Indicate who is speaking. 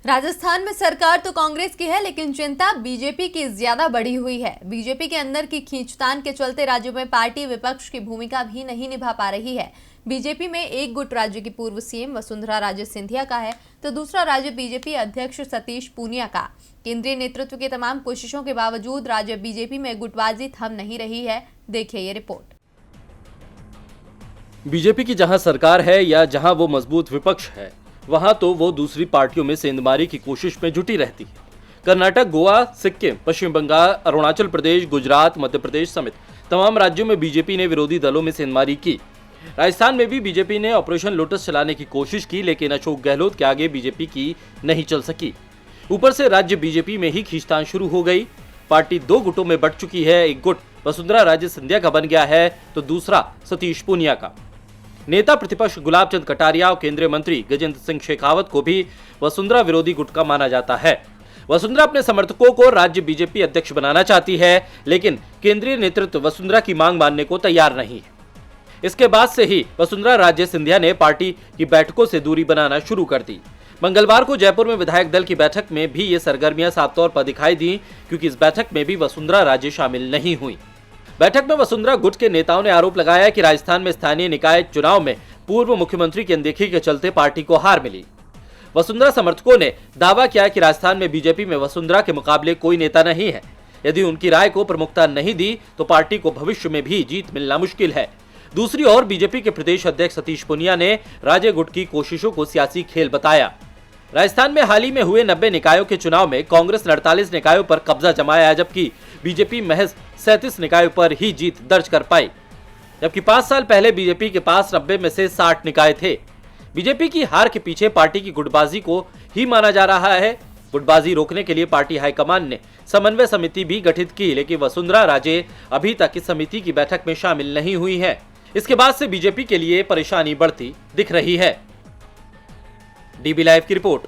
Speaker 1: राजस्थान में सरकार तो कांग्रेस की है, लेकिन चिंता बीजेपी की ज्यादा बढ़ी हुई है। बीजेपी के अंदर की खींचतान के चलते राज्यों में पार्टी विपक्ष की भूमिका भी नहीं निभा पा रही है। बीजेपी में एक गुट राज्य की पूर्व सीएम वसुंधरा राजे सिंधिया का है, तो दूसरा राज्य बीजेपी अध्यक्ष सतीश पूनिया का। केंद्रीय नेतृत्व की तमाम कोशिशों के बावजूद राज्य बीजेपी में गुटबाजी थम नहीं रही है। देखिए ये रिपोर्ट।
Speaker 2: बीजेपी की जहां सरकार है या जहां वो मजबूत विपक्ष है, वहां तो वो दूसरी पार्टियों में सेंधमारी की कोशिश में जुटी रहती है। कर्नाटक, गोवा, सिक्किम, पश्चिम बंगाल, अरुणाचल प्रदेश, गुजरात, मध्य प्रदेश समेत तमाम राज्यों में बीजेपी ने विरोधी दलों में सेंधमारी की। राजस्थान में भी बीजेपी ने ऑपरेशन लोटस चलाने की कोशिश की, लेकिन अशोक गहलोत के आगे बीजेपी की नहीं चल सकी। ऊपर से राज्य बीजेपी में ही खींचतान शुरू हो गई। पार्टी दो गुटों में बंट चुकी है। एक गुट वसुंधरा राजे सिंधिया का बन गया है, तो दूसरा सतीश पूनिया का। नेता प्रतिपक्ष गुलाब चंद कटारिया और केंद्रीय मंत्री गजेंद्र सिंह शेखावत को भी वसुंधरा विरोधी गुट का माना जाता है। वसुंधरा अपने समर्थकों को राज्य बीजेपी अध्यक्ष बनाना चाहती है, लेकिन केंद्रीय नेतृत्व वसुंधरा की मांग मानने को तैयार नहीं है। इसके बाद से ही वसुंधरा राजे सिंधिया ने पार्टी की बैठकों से दूरी बनाना शुरू कर दी। मंगलवार को जयपुर में विधायक दल की बैठक में भी ये सरगर्मियां साफ तौर पर दिखाई दी, क्योंकि इस बैठक में भी वसुंधरा राजे शामिल नहीं हुई। बैठक में वसुंधरा गुट के नेताओं ने आरोप लगाया कि राजस्थान में स्थानीय निकाय चुनाव में पूर्व मुख्यमंत्री की अनदेखी के चलते पार्टी को हार मिली। वसुंधरा समर्थकों ने दावा किया कि राजस्थान में बीजेपी में वसुंधरा के मुकाबले कोई नेता नहीं है। यदि उनकी राय को प्रमुखता नहीं दी तो पार्टी को भविष्य में भी जीत मिलना मुश्किल है। दूसरी ओर बीजेपी के प्रदेश अध्यक्ष सतीश पूनिया ने राजे गुट की कोशिशों को सियासी खेल बताया। राजस्थान में हाल ही में हुए 90 निकायों के चुनाव में कांग्रेस ने 48 निकायों पर कब्जा जमाया, जबकि बीजेपी महज 37 निकायों पर ही जीत दर्ज कर पाई। जबकि 5 साल पहले बीजेपी के पास 90 में से 60 निकाय थे। बीजेपी की हार के पीछे पार्टी की गुटबाजी को ही माना जा रहा है। गुटबाजी रोकने के लिए पार्टी हाईकमान ने समन्वय समिति भी गठित की, लेकिन वसुंधरा राजे अभी तक इस समिति की बैठक में शामिल नहीं हुई है। इसके बाद से बीजेपी के लिए परेशानी बढ़ती दिख रही है। डीबी लाइव की रिपोर्ट।